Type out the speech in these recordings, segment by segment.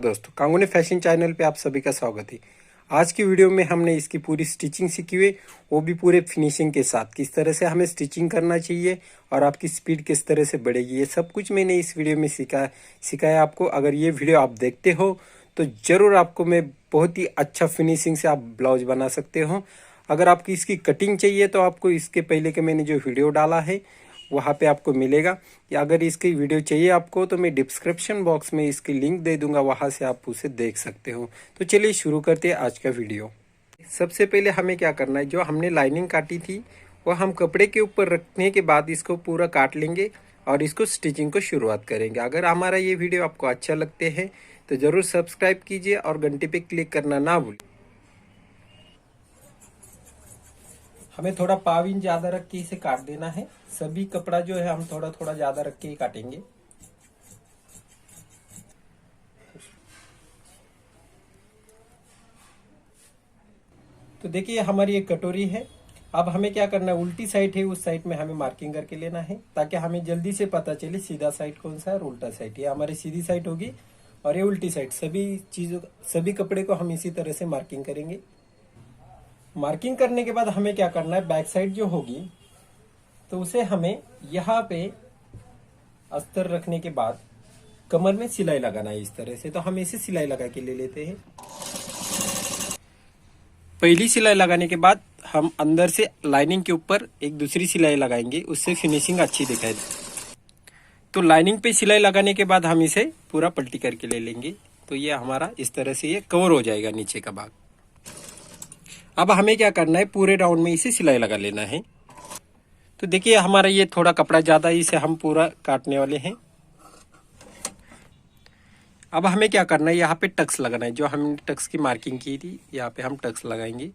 दोस्तों कांगुनी fashion channel पे आप सभी का स्वागत है। आज की वीडियो में हमने इसकी पूरी स्टिचिंग सीखी हुई, वो भी पूरे फिनिशिंग के साथ। किस तरह से हमें स्टिचिंग करना चाहिए और आपकी स्पीड किस तरह से बढ़ेगी, ये सब कुछ मैंने इस वीडियो में सिखाया आपको। अगर ये वीडियो आप देखते हो तो ज़रूर आपको मैं बहुत ही अच्छा फिनिशिंग से आप ब्लाउज बना सकते हो। अगर आपकी इसकी कटिंग चाहिए तो आपको इसके पहले के मैंने जो वीडियो डाला है वहाँ पे आपको मिलेगा। या अगर इसकी वीडियो चाहिए आपको तो मैं डिस्क्रिप्शन बॉक्स में इसकी लिंक दे दूंगा, वहाँ से आप उसे देख सकते हो। तो चलिए शुरू करते हैं आज का वीडियो। सबसे पहले हमें क्या करना है, जो हमने लाइनिंग काटी थी वो हम कपड़े के ऊपर रखने के बाद इसको पूरा काट लेंगे और इसको स्टिचिंग को शुरुआत करेंगे। अगर हमारा ये वीडियो आपको अच्छा लगते हैं तो ज़रूर सब्सक्राइब कीजिए और घंटे पे क्लिक करना ना भूलें। हमें थोड़ा पाव इंच ज्यादा रख के इसे काट देना है। सभी कपड़ा जो है हम थोड़ा थोड़ा ज्यादा रख के ही काटेंगे। तो देखिए हमारी एक कटोरी है। अब हमें क्या करना है, उल्टी साइड है उस साइड में हमें मार्किंग करके लेना है, ताकि हमें जल्दी से पता चले सीधा साइड कौन सा है और उल्टा साइड। ये हमारी सीधी साइड होगी और ये उल्टी साइड। सभी कपड़े को हम इसी तरह से मार्किंग करेंगे। मार्किंग करने के बाद हमें क्या करना है, बैक साइड जो होगी तो उसे हमें यहाँ पे अस्तर रखने के बाद कमर में सिलाई लगाना है इस तरह से। तो हम इसे सिलाई लगा के ले लेते हैं। पहली सिलाई लगाने के बाद हम अंदर से लाइनिंग के ऊपर एक दूसरी सिलाई लगाएंगे, उससे फिनिशिंग अच्छी दिखाई दे। तो लाइनिंग पे सिलाई लगाने के बाद हम इसे पूरा पलटी करके ले लेंगे। तो ये हमारा इस तरह से ये कवर हो जाएगा नीचे का भाग। अब हमें क्या करना है, पूरे राउंड में इसे सिलाई लगा लेना है। तो देखिए हमारा ये थोड़ा कपड़ा ज्यादा है, इसे हम पूरा काटने वाले हैं। अब हमें क्या करना है, यहाँ पे टक्स लगाना है। जो हमने टक्स की मार्किंग की थी यहाँ पे हम टक्स लगाएंगे।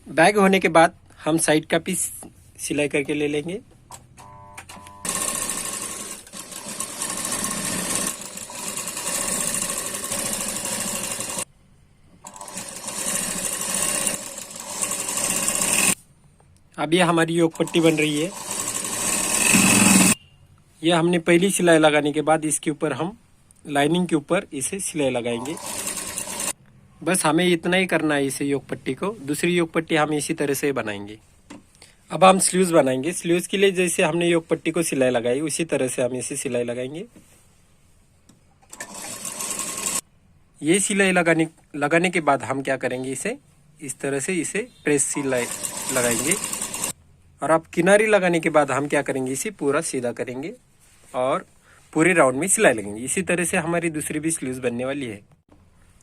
बैग होने के बाद हम साइड का पीस सिलाई करके ले लेंगे। अब ये हमारी योक पट्टी बन रही है। ये हमने पहली सिलाई लगाने के बाद इसके ऊपर हम लाइनिंग के ऊपर इसे सिलाई लगाएंगे। बस हमें इतना ही करना है इसे योक पट्टी को। दूसरी योक पट्टी हम इसी तरह से बनाएंगे। अब हम स्लीव्स बनाएंगे। स्लीव्स के लिए जैसे हमने योक पट्टी को सिलाई लगाई उसी तरह से हम इसे सिलाई लगाएंगे। ये सिलाई लगाने के बाद हम क्या करेंगे, इसे इस तरह से इसे प्रेस सिलाई लगाएंगे। और अब किनारी लगाने के बाद हम क्या करेंगे, इसे पूरा सीधा करेंगे और पूरे राउंड में सिलाई लगेंगे। इसी तरह से हमारी दूसरी भी स्लीव्स बनने वाली है।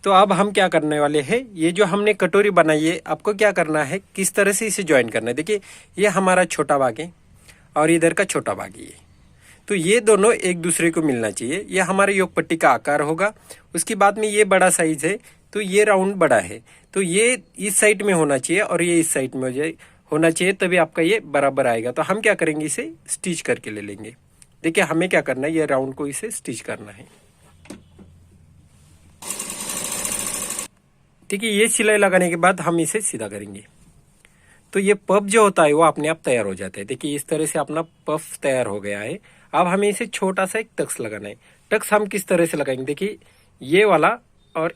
तो अब हम क्या करने वाले हैं, ये जो हमने कटोरी बनाई है आपको क्या करना है, किस तरह से इसे ज्वाइन करना है। देखिए ये हमारा छोटा भाग है और इधर का छोटा भाग है। तो ये दोनों एक दूसरे को मिलना चाहिए। ये हमारे योक पट्टी का आकार होगा। उसके बाद में ये बड़ा साइज है तो ये राउंड बड़ा है, तो ये इस साइड में होना चाहिए और ये इस साइड में होना चाहिए, तभी आपका ये बराबर आएगा। तो हम क्या करेंगे, इसे स्टिच करके ले लेंगे। देखिए हमें क्या करना है, ये राउंड को इसे स्टिच करना है। ठीक है, ये सिलाई लगाने के बाद हम इसे सीधा करेंगे। तो ये पफ जो होता है वो अपने आप तैयार हो जाता है। देखिए इस तरह से अपना पफ तैयार हो गया है। अब हमें इसे छोटा सा एक टक्स लगाना है। टक्स हम किस तरह से लगाएंगे, देखिए ये वाला और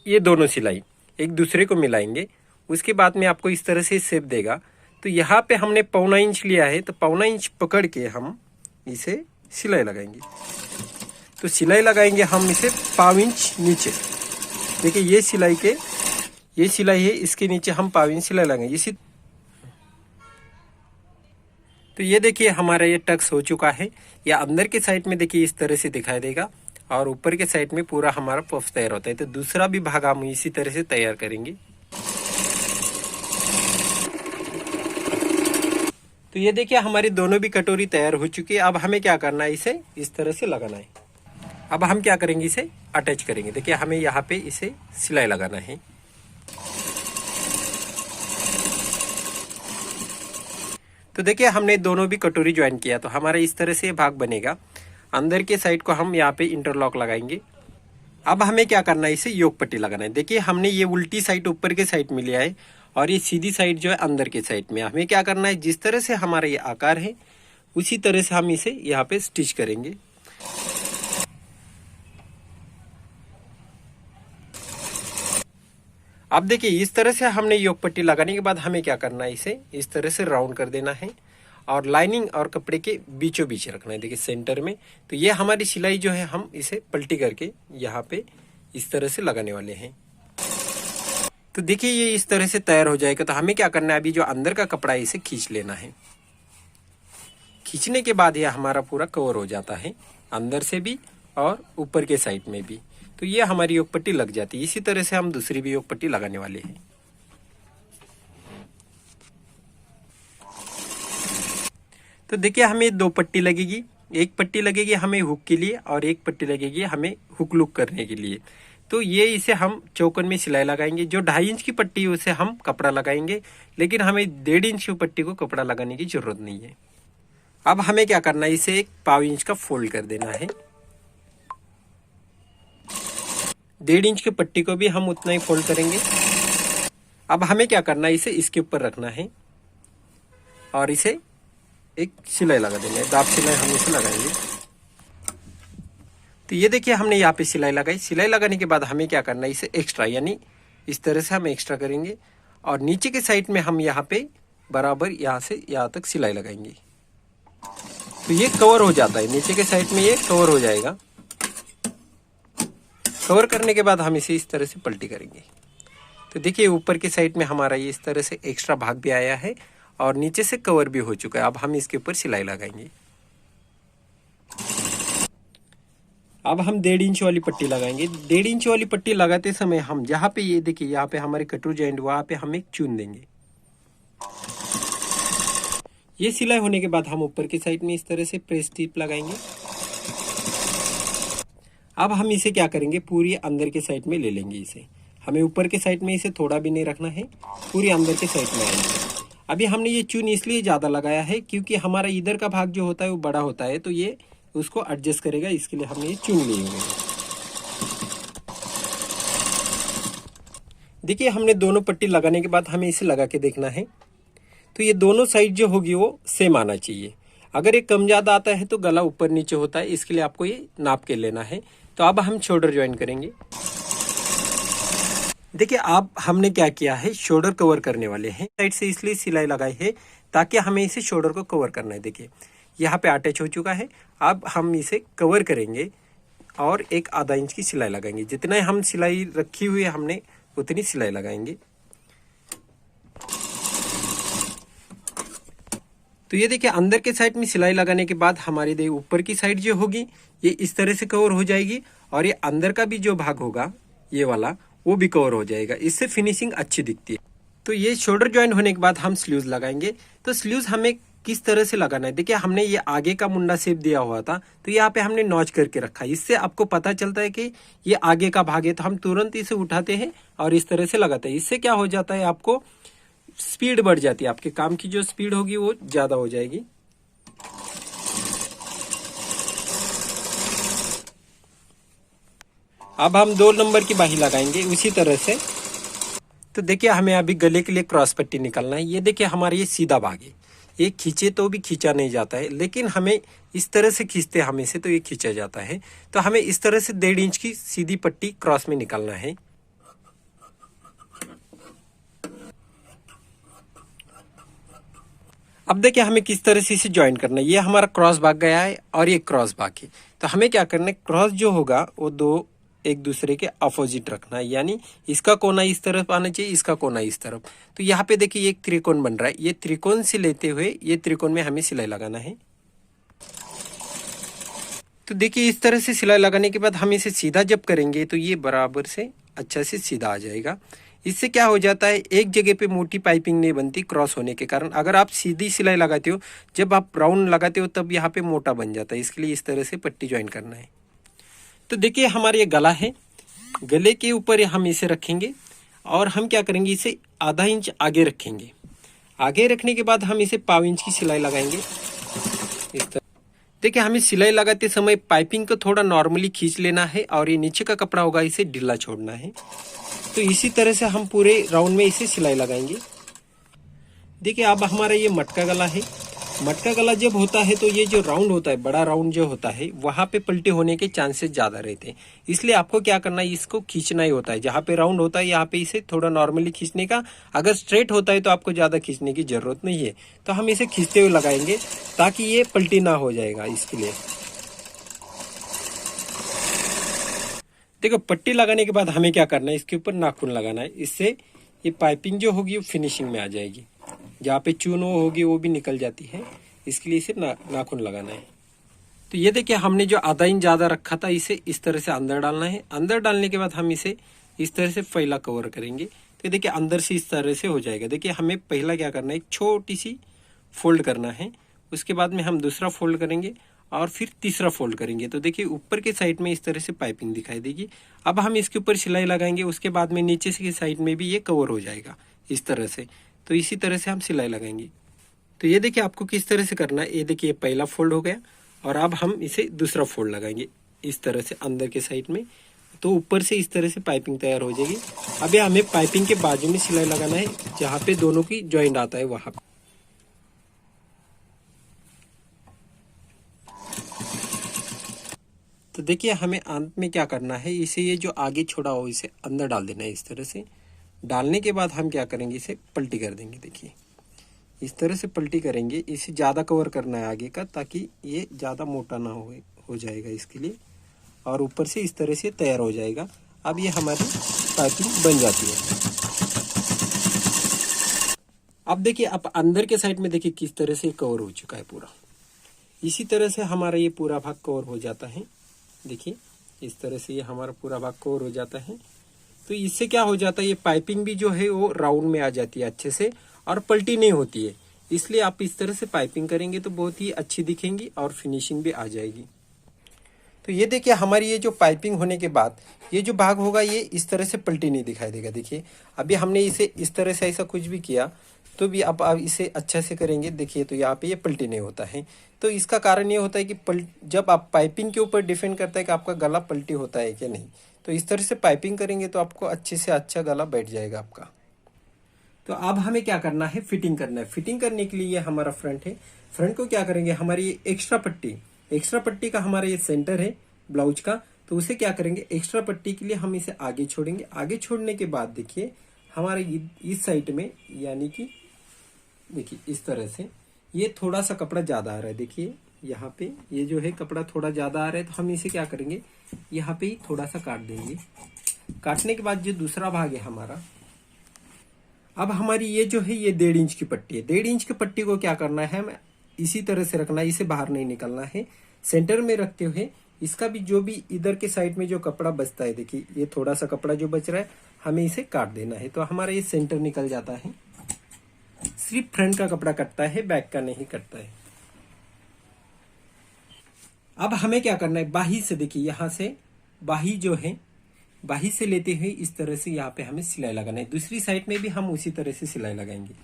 ये दोनों सिलाई एक दूसरे को मिलाएंगे। उसके बाद में आपको इस तरह से शेप देगा। तो यहाँ पे हमने 1.25 इंच लिया है, तो 1.25 इंच पकड़ के हम इसे सिलाई लगाएंगे। तो सिलाई लगाएंगे हम इसे 1.25 इंच नीचे। देखिए ये सिलाई है, इसके नीचे हम 1.25 इंच सिलाई लगाएंगे इसी। तो ये देखिए हमारा ये टक्स हो चुका है। या अंदर के साइड में देखिए इस तरह से दिखाई देगा और ऊपर के साइड में पूरा हमारा पफ तैयार होता है। तो दूसरा भी भाग हम इसी तरह से तैयार करेंगे। तो ये देखिए हमारी दोनों भी कटोरी तैयार हो चुकी है। अब हमें क्या करना है, इसे इस तरह से लगाना है। अब हम क्या करेंगे, इसे अटैच करेंगे। देखिए हमें यहाँ पे इसे सिलाई लगाना है। तो देखिए हमने दोनों भी कटोरी ज्वाइन किया, तो हमारा इस तरह से भाग बनेगा। अंदर के साइड को हम यहाँ पे इंटरलॉक लगाएंगे। अब हमें क्या करना है, इसे योक पट्टी लगाना है। देखिए हमने ये उल्टी साइड ऊपर के साइड में लिया है और ये सीधी साइड जो है अंदर के साइड में। हमें क्या करना है, जिस तरह से हमारा ये आकार है उसी तरह से हम इसे यहाँ पे स्टिच करेंगे। अब देखिए इस तरह से हमने योक पट्टी लगाने के बाद हमें क्या करना है, इसे इस तरह से राउंड कर देना है और लाइनिंग और कपड़े के बीचों बीच रखना है, देखिए सेंटर में। तो ये हमारी सिलाई जो है हम इसे पलटी करके यहाँ पे इस तरह से लगाने वाले हैं। तो देखिए ये इस तरह से तैयार हो जाएगा। तो हमें क्या करना है, अभी जो अंदर का कपड़ा है इसे खींच लेना है। खींचने के बाद यह हमारा पूरा कवर हो जाता है, अंदर से भी और ऊपर के साइड में भी। तो ये हमारी योक पट्टी लग जाती है। इसी तरह से हम दूसरी भी योक पट्टी लगाने वाले हैं। तो देखिए हमें दो पट्टी लगेगी, एक पट्टी लगेगी हमें हुक के लिए और एक पट्टी लगेगी हमें हुक लुक करने के लिए। तो ये इसे हम चौकन में सिलाई लगाएंगे। जो 2.5 इंच की पट्टी है उसे हम कपड़ा लगाएंगे, लेकिन हमें 1.5 इंच की पट्टी को कपड़ा लगाने की जरूरत नहीं है। अब हमें क्या करना है, इसे 1 पाव इंच का फोल्ड कर देना है। 1.5 इंच की पट्टी को भी हम उतना ही फोल्ड करेंगे। अब हमें क्या करना है, इसे इसके ऊपर रखना है और इसे एक सिलाई लगा देंगे, दाब सिलाई हम इसे लगाएंगे। तो ये देखिए हमने यहाँ पे सिलाई लगाई। सिलाई लगाने के बाद हमें क्या करना है, इसे एक्स्ट्रा यानी इस तरह से हम एक्स्ट्रा करेंगे और नीचे के साइड में हम यहाँ पे बराबर यहाँ से यहाँ तक सिलाई लगाएंगे। तो ये कवर हो जाता है, नीचे के साइड में ये कवर हो जाएगा। कवर करने के बाद हम इसे इस तरह से पलटी करेंगे। तो देखिए ऊपर की साइड में हमारा ये इस तरह से एक्स्ट्रा भाग भी आया है और नीचे से कवर भी हो चुका है। अब हम इसके ऊपर सिलाई लगाएंगे। अब हम 1.5 इंच वाली पट्टी लगाएंगे। 1.5 इंच वाली पट्टी लगाते समय हम जहाँ पे ये देखिए यहाँ पे हमारे कटरू जॉइंट, वहाँ पे हम एक चुन देंगे। ये सिलाई होने के बाद हम ऊपर की साइड में इस तरह से प्रेस टिप लगाएंगे। अब हम इसे क्या करेंगे, पूरी अंदर के साइड में ले लेंगे। इसे हमें ऊपर के साइड में इसे थोड़ा भी नहीं रखना है, पूरी अंदर के साइड में आएंगे। अभी हमने ये चून इसलिए ज़्यादा लगाया है क्योंकि हमारा इधर का भाग जो होता है वो बड़ा होता है, तो ये उसको एडजस्ट करेगा, इसके लिए हमने ये चून लिए हुए। देखिए हमने दोनों पट्टी लगाने के बाद हमें इसे लगा के देखना है। तो ये दोनों साइड जो होगी वो सेम आना चाहिए। अगर ये कम ज़्यादा आता है तो गला ऊपर नीचे होता है, इसके लिए आपको ये नाप के लेना है। तो अब हम शोल्डर ज्वाइन करेंगे। देखिए अब हमने क्या किया है, शोल्डर कवर करने वाले हैं। साइड से इसलिए सिलाई लगाई है ताकि हमें इसे शोल्डर को कवर करना है। देखिए यहाँ पे अटैच हो चुका है। अब हम इसे कवर करेंगे और 1/2 इंच की सिलाई लगाएंगे। जितना हम सिलाई रखी हुई है हमने उतनी सिलाई लगाएंगे। तो ये देखिए अंदर के साइड में सिलाई लगाने के बाद हमारी देखिए ऊपर की साइड जो होगी ये इस तरह से कवर हो जाएगी और ये अंदर का भी जो भाग होगा ये वाला वो भी कवर हो जाएगा। इससे फिनिशिंग अच्छी दिखती है। तो ये शोल्डर ज्वाइन होने के बाद हम स्लीव्स लगाएंगे। तो स्लीव्स हमें किस तरह से लगाना है, देखिए हमने ये आगे का मुंडा शेप दिया हुआ था तो यहाँ पे हमने नॉच करके रखा है। इससे आपको पता चलता है कि ये आगे का भाग है, तो हम तुरंत इसे उठाते हैं और इस तरह से लगाते हैं। इससे क्या हो जाता है, आपको स्पीड बढ़ जाती है, आपके काम की जो स्पीड होगी वो ज्यादा हो जाएगी। अब हम 2 नंबर की बाही लगाएंगे उसी तरह से। तो देखिए हमें अभी गले के लिए क्रॉस पट्टी निकालना है। ये देखिए हमारा ये सीधा भाग है, ये खींचे तो भी खींचा नहीं जाता है, लेकिन हमें इस तरह से खींचते हमें से तो ये खींचा जाता है। तो हमें इस तरह से 1.5 इंच की सीधी पट्टी क्रॉस में निकालना है। अब देखिए हमें किस तरह से इसे ज्वाइन करना है। ये हमारा क्रॉस भाग गया है और ये क्रॉस भाग है। तो हमें क्या करना है, क्रॉस जो होगा वो दो एक दूसरे के अपोजिट रखना है, यानी इसका कोना इस तरफ आना चाहिए, इसका कोना इस तरफ। तो यहाँ पे देखिए एक त्रिकोण बन रहा है, ये त्रिकोण से लेते हुए ये त्रिकोण में हमें सिलाई लगाना है। तो देखिए इस तरह से सिलाई लगाने के बाद हम इसे सीधा जब करेंगे तो ये बराबर से अच्छा से सीधा आ जाएगा। इससे क्या हो जाता है, एक जगह पे मोटी पाइपिंग नहीं बनती क्रॉस होने के कारण। अगर आप सीधी सिलाई लगाते हो, जब आप राउंड लगाते हो तब यहाँ पे मोटा बन जाता है, इसके लिए इस तरह से पट्टी ज्वाइन करना है। तो देखिए हमारा ये गला है, गले के ऊपर हम इसे रखेंगे और हम क्या करेंगे, इसे आधा इंच आगे रखेंगे। आगे रखने के बाद हम इसे पाव इंच की सिलाई लगाएंगे इस तरह। देखिए हमें सिलाई लगाते समय पाइपिंग को थोड़ा नॉर्मली खींच लेना है और ये नीचे का कपड़ा होगा इसे ढीला छोड़ना है। तो इसी तरह से हम पूरे राउंड में इसे सिलाई लगाएंगे। देखिए अब हमारा ये मटका गला है। मटका गला जब होता है तो ये जो राउंड होता है, बड़ा राउंड जो होता है, वहां पे पलटी होने के चांसेस ज्यादा रहते हैं। इसलिए आपको क्या करना है, इसको खींचना ही होता है। जहां पे राउंड होता है यहाँ पे इसे थोड़ा नॉर्मली खींचने का। अगर स्ट्रेट होता है तो आपको ज्यादा खींचने की जरूरत नहीं है। तो हम इसे खींचते हुए लगाएंगे ताकि ये पलटी ना हो जाएगा। इसके लिए देखो, पट्टी लगाने के बाद हमें क्या करना है, इसके ऊपर नाखून लगाना है। इससे ये पाइपिंग जो होगी वो फिनिशिंग में आ जाएगी। जहाँ पे चून होगी वो भी निकल जाती है। इसके लिए इसे नाखून लगाना है। तो ये देखिए, हमने जो आधा इंच ज्यादा रखा था इसे इस तरह से अंदर डालना है। अंदर डालने के बाद हम इसे इस तरह से पहला कवर करेंगे। तो देखिए अंदर से इस तरह से हो जाएगा। देखिए हमें पहला क्या करना है, एक छोटी सी फोल्ड करना है। उसके बाद में हम दूसरा फोल्ड करेंगे और फिर तीसरा फोल्ड करेंगे। तो देखिए ऊपर के साइड में इस तरह से पाइपिंग दिखाई देगी। अब हम इसके ऊपर सिलाई लगाएंगे। उसके बाद में नीचे की साइड में भी ये कवर हो जाएगा इस तरह से। तो इसी तरह से हम सिलाई लगाएंगे। तो ये देखिए आपको किस तरह से करना है। ये देखिए पहला फोल्ड हो गया और अब हम इसे दूसरा फोल्ड लगाएंगे इस तरह से अंदर के साइड में। तो ऊपर से इस तरह से पाइपिंग तैयार हो जाएगी। अब ये हमें पाइपिंग के बाजू में सिलाई लगाना है, जहाँ पे दोनों की जॉइंट आता है वहां पे। तो देखिए हमें अंत में क्या करना है, इसे ये जो आगे छोड़ा हो इसे अंदर डाल देना है इस तरह से। डालने के बाद हम क्या करेंगे, इसे पलटी कर देंगे। देखिए इस तरह से पलटी करेंगे। इसे ज़्यादा कवर करना है आगे का, ताकि ये ज़्यादा मोटा ना हो जाएगा इसके लिए। और ऊपर से इस तरह से तैयार हो जाएगा। अब ये हमारी पाइपिंग बन जाती है। अब देखिए, अब अंदर के साइड में देखिए किस तरह से कवर हो चुका है पूरा। इसी तरह से हमारा ये पूरा भाग कवर हो जाता है। देखिए इस तरह से ये हमारा पूरा भाग कवर हो जाता है। तो इससे क्या हो जाता है, ये पाइपिंग भी जो है वो राउंड में आ जाती है अच्छे से और पलटी नहीं होती है। इसलिए आप इस तरह से पाइपिंग करेंगे तो बहुत ही अच्छी दिखेंगी और फिनिशिंग भी आ जाएगी। तो ये देखिए हमारी ये जो पाइपिंग होने के बाद ये जो भाग होगा ये इस तरह से पलटी नहीं दिखाई देगा। देखिए अभी हमने इसे इस तरह से ऐसा कुछ भी किया तो भी अब आप इसे अच्छा से करेंगे। देखिए तो यहाँ पे ये पलटी नहीं होता है। तो इसका कारण ये होता है कि जब आप पाइपिंग के ऊपर डिपेंड करता है कि आपका गला पलटी होता है कि नहीं। तो इस तरह से पाइपिंग करेंगे तो आपको अच्छे से अच्छा गला बैठ जाएगा आपका। तो अब हमें क्या करना है, फिटिंग करना है। फिटिंग करने के लिए ये हमारा फ्रंट है। फ्रंट को क्या करेंगे, हमारी एक्स्ट्रा पट्टी का हमारा ये सेंटर है ब्लाउज का। तो उसे क्या करेंगे, एक्स्ट्रा पट्टी के लिए हम इसे आगे छोड़ेंगे। आगे छोड़ने के बाद देखिए हमारे इस साइड में, यानी कि देखिए इस तरह से ये थोड़ा सा कपड़ा ज्यादा आ रहा है। देखिए यहाँ पे ये जो है कपड़ा थोड़ा ज्यादा आ रहा है। तो हम इसे क्या करेंगे, यहाँ पे ही थोड़ा सा काट देंगे। काटने के बाद जो दूसरा भाग है हमारा, अब हमारी ये जो है ये 1.5 इंच की पट्टी है। 1.5 इंच की पट्टी को क्या करना है, हमें इसी तरह से रखना है, इसे बाहर नहीं निकलना है। सेंटर में रखते हुए इसका भी जो भी इधर के साइड में जो कपड़ा बचता है, देखिए ये थोड़ा सा कपड़ा जो बच रहा है हमें इसे काट देना है। तो हमारा ये सेंटर निकल जाता है। सिर्फ फ्रंट का कपड़ा कटता है, बैक का नहीं कटता है। अब हमें क्या करना है, बाही से देखिए यहां से बाही जो है, बाही से लेते हुए इस तरह से यहाँ पे हमें सिलाई लगाना है। दूसरी साइड में भी हम उसी तरह से सिलाई लगाएंगे।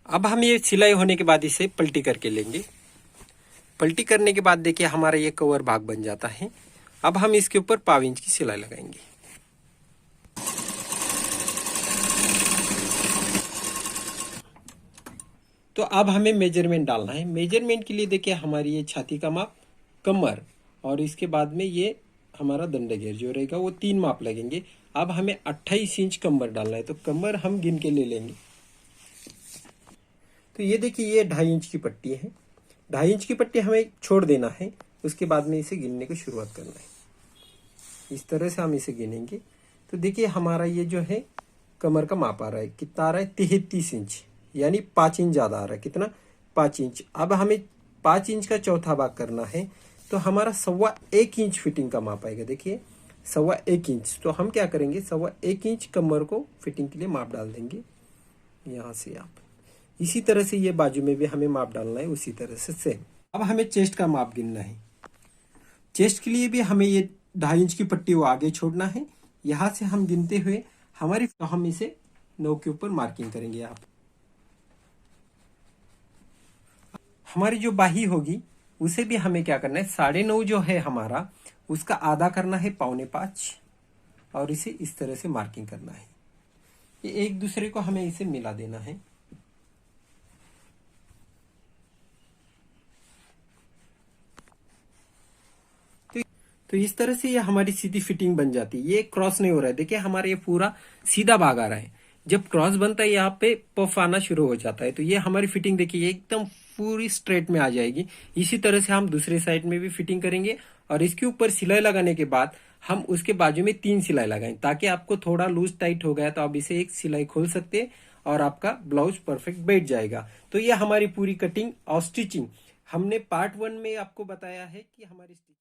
अब हम ये सिलाई होने के बाद इसे पलटी करके लेंगे। पलटी करने के बाद देखिए हमारा ये कवर भाग बन जाता है। अब हम इसके ऊपर 1.5 इंच की सिलाई लगाएंगे। तो अब हमें मेजरमेंट डालना है। मेजरमेंट के लिए देखिए हमारी ये छाती का माप, कमर और इसके बाद में ये हमारा दंड घेर जो रहेगा वो 3 माप लगेंगे। अब हमें 28 इंच कमर डालना है। तो कमर हम गिन के ले लेंगे। तो ये देखिए ये 2.5 इंच की पट्टी है। 2.5 इंच की पट्टी हमें छोड़ देना है। उसके बाद में इसे गिनने की शुरुआत करना है। इस तरह से हम इसे गिनेंगे। तो देखिए हमारा ये जो है कमर का माप आ रहा है, कितना आ रहा है, 33 इंच, यानी 5 इंच ज्यादा आ रहा है। कितना, 5 इंच। अब हमें 5 इंच का चौथा भाग करना है। तो हमारा 1.25 इंच फिटिंग का माप आएगा। देखिए 1.25 इंच। तो हम क्या करेंगे, 1.25 इंच कमर को फिटिंग के लिए माप डाल देंगे यहाँ से। आप इसी तरह से ये बाजू में भी हमें माप डालना है, उसी तरह से सेम। अब हमें चेस्ट का माप गिनना है। चेस्ट के लिए भी हमें ये 2.5 इंच की पट्टी वो आगे छोड़ना है। यहाँ से हम गिनते हुए हमारी, तो हम इसे 9 के ऊपर मार्किंग करेंगे। आप हमारी जो बाही होगी उसे भी हमें क्या करना है, 9.5 जो है हमारा, उसका आधा करना है 4.25 और इसे इस तरह से मार्किंग करना है। ये एक दूसरे को हमें इसे मिला देना है। तो इस तरह से ये हमारी सीधी फिटिंग बन जाती है। ये क्रॉस नहीं हो रहा है, देखिए हमारा ये पूरा सीधा भाग आ रहा है। जब क्रॉस बनता है यहाँ पे पफ आना शुरू हो जाता है। तो ये हमारी फिटिंग देखिए एकदम पूरी स्ट्रेट में आ जाएगी। इसी तरह से हम दूसरे साइड में भी फिटिंग करेंगे और इसके ऊपर सिलाई लगाने के बाद हम उसके बाजू में 3 सिलाई लगाएं, ताकि आपको थोड़ा लूज टाइट हो गया तो आप इसे एक सिलाई खोल सकते हैं और आपका ब्लाउज परफेक्ट बैठ जाएगा। तो ये हमारी पूरी कटिंग और स्टिचिंग हमने पार्ट 1 में आपको बताया है कि हमारी